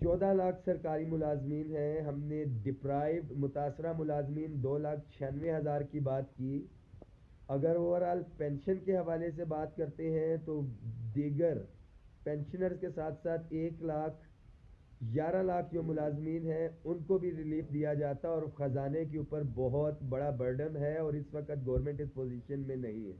14 لاکھ سرکاری ملازمین ہیں. ہم نے ڈپرائیوڈ متاثرہ ملازمین 2,96,000 کی بات کی. اگر اوورال پینشن کے حوالے سے بات کرتے ہیں تو دیگر پینشنرز کے ساتھ ساتھ 1,11,00,000 جو ملازمین ہیں ان کو بھی ریلیف دیا جاتا ہے, اور خزانے کے اوپر بہت بڑا برڈن ہے, اور اس وقت گورنمنٹ اس پوزیشن میں نہیں ہے.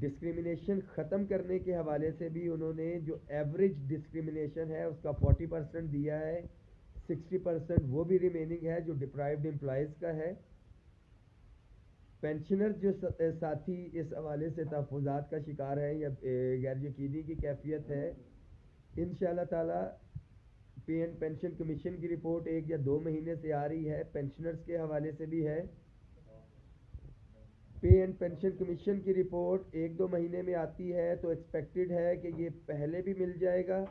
ڈسکریمنیشن ختم کرنے کے حوالے سے بھی انہوں نے جو ایوریج ڈسکریمنیشن ہے اس کا 40% دیا ہے, 60% وہ بھی ریمیننگ ہے جو ڈپرائیوڈ امپلائیز کا ہے. پینشنر جو ساتھی اس حوالے سے تحفظات کا شکار ہیں یا غیر یقینی کی کیفیت ہے, انشاءاللہ تعالی پے اینڈ پینشن کمیشن کی رپورٹ 1 یا 2 مہینے سے آ رہی ہے. پینشنرز کے حوالے سے بھی ہے. پے اینڈ پینشن کمیشن کی رپورٹ 1-2 مہینے میں آتی ہے تو ایکسپیکٹڈ ہے کہ یہ پہلے بھی مل جائے گا.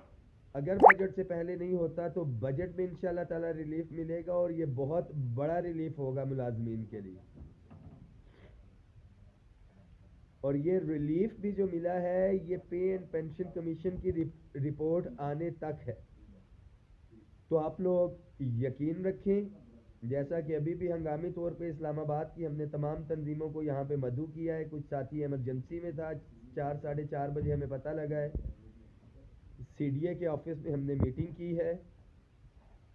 اگر بجٹ سے پہلے نہیں ہوتا تو بجٹ میں انشاءاللہ تعالی ریلیف ملے گا, اور یہ بہت بڑا ریلیف ہوگا ملازمین کے لیے. اور یہ ریلیف بھی جو ملا ہے یہ پے اینڈ پینشن کمیشن کی رپورٹ آنے تک ہے. تو آپ لوگ یقین رکھیں, جیسا کہ ابھی بھی ہنگامی طور پہ اسلام آباد کی ہم نے تمام تنظیموں کو یہاں پہ مدعو کیا ہے. کچھ ساتھی ایمرجنسی میں تھا, 4 ساڑھے 4 بجے ہمیں پتہ لگا ہے. سی ڈی اے کے آفس میں ہم نے میٹنگ کی ہے,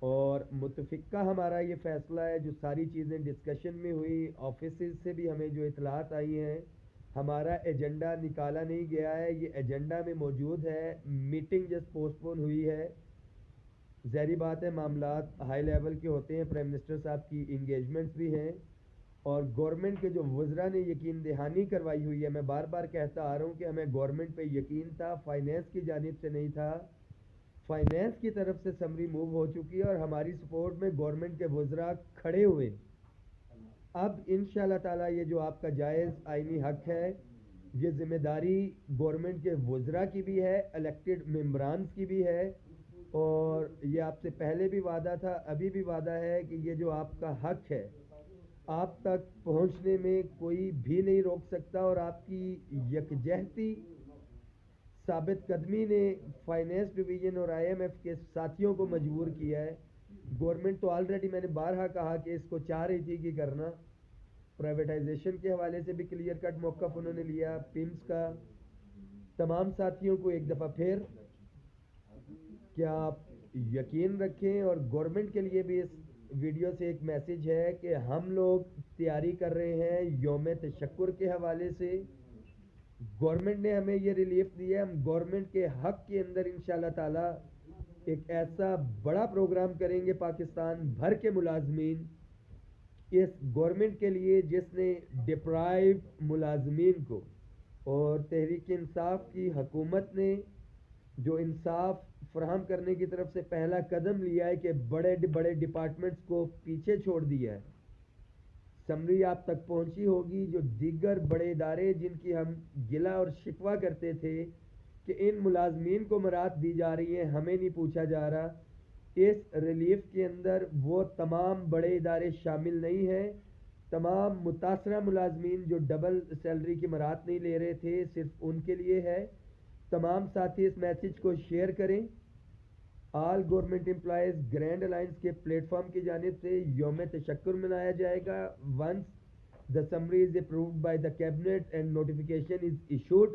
اور متفقہ ہمارا یہ فیصلہ ہے, جو ساری چیزیں ڈسکشن میں ہوئی, آفیسز سے بھی ہمیں جو اطلاعات آئی ہیں, ہمارا ایجنڈا نکالا نہیں گیا ہے, یہ ایجنڈا میں موجود ہے. میٹنگ جس پوسٹ پون ہوئی ہے, ظاہری بات ہے معاملات ہائی لیول کے ہوتے ہیں, پرائم منسٹر صاحب کی انگیجمنٹس بھی ہیں, اور گورنمنٹ کے جو وزراء نے یقین دہانی کروائی ہوئی ہے. میں بار بار کہتا آ رہا ہوں کہ ہمیں گورنمنٹ پہ یقین تھا, فائنینس کی جانب سے نہیں تھا. فائنینس کی طرف سے سمری موو ہو چکی ہے, اور ہماری سپورٹ میں گورنمنٹ کے وزراء کھڑے ہوئے. اب انشاءاللہ تعالی یہ جو آپ کا جائز آئینی حق ہے, یہ ذمہ داری گورنمنٹ کے وزراء کی بھی ہے, الیکٹڈ ممبرانز کی بھی ہے, اور یہ آپ سے پہلے بھی وعدہ تھا, ابھی بھی وعدہ ہے کہ یہ جو آپ کا حق ہے آپ تک پہنچنے میں کوئی بھی نہیں روک سکتا. اور آپ کی یکجہتی ثابت قدمی نے فائنینس ڈویژن اور آئی ایم ایف کے ساتھیوں کو مجبور کیا ہے. گورنمنٹ تو آلریڈی میں نے بارہا کہا کہ اس کو چاہ رہی تھی کہ کرنا, پرائیویٹائزیشن کے حوالے سے بھی کلیئر کٹ موقف انہوں نے لیا, پمس کا. تمام ساتھیوں کو ایک دفعہ پھر کیا آپ یقین رکھیں, اور گورنمنٹ کے لیے بھی اس ویڈیو سے ایک میسیج ہے کہ ہم لوگ تیاری کر رہے ہیں یوم تشکر کے حوالے سے. گورنمنٹ نے ہمیں یہ ریلیف دیا ہے, ہم گورنمنٹ کے حق کے اندر انشاءاللہ تعالی ایک ایسا بڑا پروگرام کریں گے پاکستان بھر کے ملازمین اس گورنمنٹ کے لیے, جس نے ڈپرائیو ملازمین کو, اور تحریک انصاف کی حکومت نے جو انصاف فراہم کرنے کی طرف سے پہلا قدم لیا ہے کہ بڑے بڑے ڈپارٹمنٹس کو پیچھے چھوڑ دیا ہے. سمری آپ تک پہنچی ہوگی, جو دیگر بڑے ادارے جن کی ہم گلہ اور شکوہ کرتے تھے کہ ان ملازمین کو مراد دی جا رہی ہیں, ہمیں نہیں پوچھا جا رہا, اس ریلیف کے اندر وہ تمام بڑے ادارے شامل نہیں ہیں. تمام متاثرہ ملازمین جو ڈبل سیلری کی مراد نہیں لے رہے تھے, صرف ان کے لیے ہے. تمام ساتھی اس میسیج کو شیئر کریں. All government employees grand alliance کے پلیٹ فارم کی جانب سے یوم تشکر منایا جائے گا once the summary is approved by the cabinet and notification is issued.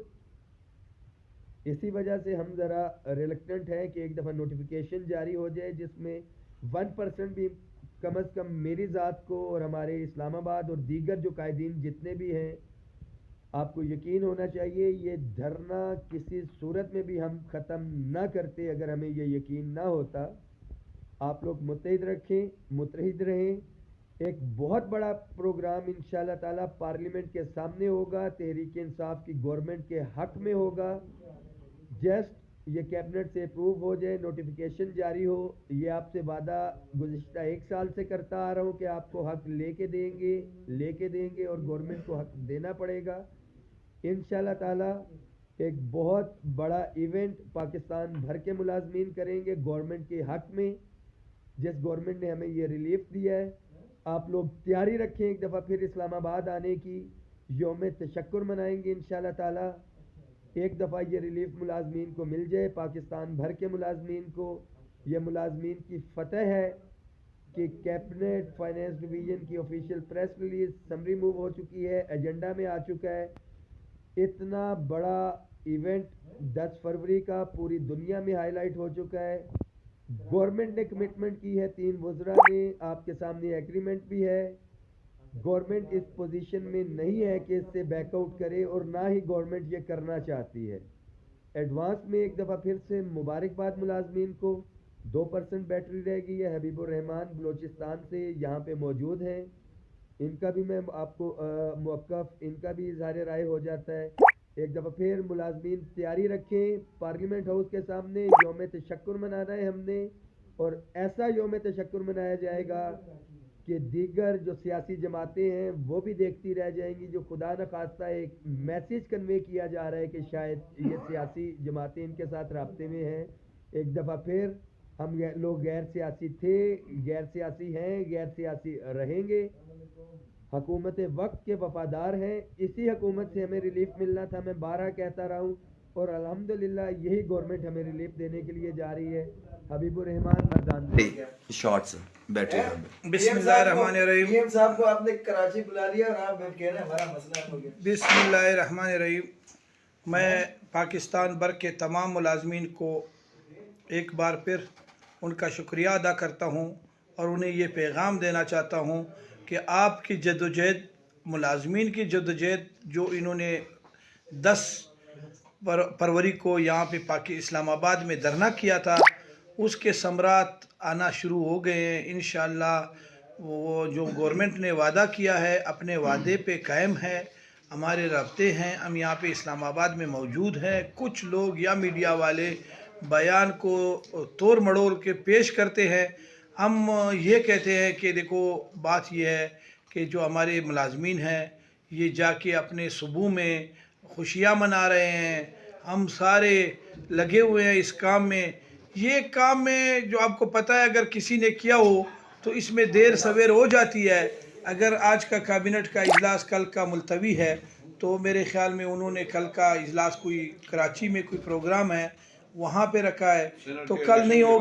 اسی وجہ سے ہم ذرا ریلیکٹنٹ ہیں کہ ایک دفعہ نوٹیفیکیشن جاری ہو جائے, جس میں 1% بھی کم از کم میری ذات کو اور ہمارے اسلام آباد اور دیگر جو قائدین جتنے بھی ہیں, آپ کو یقین ہونا چاہیے یہ دھرنا کسی صورت میں بھی ہم ختم نہ کرتے اگر ہمیں یہ یقین نہ ہوتا. آپ لوگ متحد رہیں. ایک بہت بڑا پروگرام انشاءاللہ تعالی پارلیمنٹ کے سامنے ہوگا, تحریک انصاف کی گورنمنٹ کے حق میں ہوگا. جسٹ یہ کیبنٹ سے اپروو ہو جائے, نوٹیفیکیشن جاری ہو, یہ آپ سے وعدہ گزشتہ 1 سال سے کرتا آ رہا ہوں کہ آپ کو حق لے کے دیں گے اور گورنمنٹ کو حق دینا پڑے گا. انشاءاللہ تعالی ایک بہت بڑا ایونٹ پاکستان بھر کے ملازمین کریں گے گورنمنٹ کے حق میں, جس گورنمنٹ نے ہمیں یہ ریلیف دیا ہے. آپ لوگ تیاری رکھیں ایک دفعہ پھر اسلام آباد آنے کی, یوم تشکر منائیں گے انشاءاللہ تعالی. ایک دفعہ یہ ریلیف ملازمین کو مل جائے, پاکستان بھر کے ملازمین کو, یہ ملازمین کی فتح ہے کہ کیبنٹ فائنانس ڈویژن کی official press release summary move ہو چکی ہے، ایجنڈا میں آ چکا ہے۔ اتنا بڑا ایونٹ 10 فروری کا پوری دنیا میں ہائی لائٹ ہو چکا ہے۔ گورنمنٹ نے کمٹمنٹ کی ہے، 3 وزراء نے، آپ کے سامنے ایگریمنٹ بھی ہے۔ گورنمنٹ اس پوزیشن میں نہیں ہے کہ اس سے بیک آؤٹ کرے، اور نہ ہی گورنمنٹ یہ کرنا چاہتی ہے۔ ایڈوانس میں ایک دفعہ پھر سے مبارکباد ملازمین کو۔ 2% بیٹری رہ گئی ہے۔ حبیب الرحمان بلوچستان سے یہاں پہ موجود ہیں، ان کا بھی میں آپ کو موقف ان کا بھی اظہار رائے ہو جاتا ہے۔ ایک دفعہ پھر ملازمین تیاری رکھیں، پارلیمنٹ ہاؤس کے سامنے یوم تشکر منانا ہے ہم نے، اور ایسا یوم تشکر منایا جائے گا کہ دیگر جو سیاسی جماعتیں ہیں وہ بھی دیکھتی رہ جائیں گی، جو خدا نخواستہ ایک میسیج کنوے کیا جا رہا ہے کہ شاید یہ سیاسی جماعتیں ان کے ساتھ رابطے میں ہیں۔ ایک دفعہ پھر ہم لوگ غیر سیاسی تھے، غیر سیاسی ہیں، غیر سیاسی رہیں گے، حکومت وقت کے وفادار ہیں۔ اسی حکومت سے ہمیں ریلیف ملنا تھا، میں بارہ کہتا رہا ہوں، اور الحمدللہ یہی گورنمنٹ ہمیں ریلیف دینے کے لیے جا رہی ہے۔ حبیب الرحمان مردان شارٹس بیٹری بسم اللہ الرحمن الرحیم۔ پی ایم صاحب کو آپ نے کراچی بلا لیا اور آپ کہہ رہے ہیں ہمارا مسئلہ ہو گیا۔ بسم اللہ الرحمن الرحیم۔ میں پاکستان بھر کے تمام ملازمین کو ایک بار پھر ان کا شکریہ ادا کرتا ہوں، اور انہیں یہ پیغام دینا چاہتا ہوں کہ آپ کی جدوجہد، ملازمین کی جدوجہد جو انہوں نے 10 فروری کو یہاں پہ اسلام آباد میں دھرنا کیا تھا، اس کے ثمرات آنا شروع ہو گئے ہیں۔ انشاءاللہ وہ جو گورنمنٹ نے وعدہ کیا ہے اپنے وعدے پہ قائم ہے۔ ہمارے رابطے ہیں، ہم یہاں پہ اسلام آباد میں موجود ہیں۔ کچھ لوگ یا میڈیا والے بیان کو توڑ مڑوڑ کے پیش کرتے ہیں۔ ہم یہ کہتے ہیں کہ دیکھو بات یہ ہے کہ جو ہمارے ملازمین ہیں یہ جا کے اپنے صوبوں میں خوشیاں منا رہے ہیں، ہم سارے لگے ہوئے ہیں اس کام میں۔ یہ کام میں جو آپ کو پتہ ہے اگر کسی نے کیا ہو تو اس میں دیر سویر ہو جاتی ہے۔ اگر آج کا کابینٹ کا اجلاس کل کا ملتوی ہے تو میرے خیال میں انہوں نے کل کا اجلاس کوئی کراچی میں کوئی پروگرام ہے وہاں پہ رکھا ہے، تو کل نہیں ہوگا۔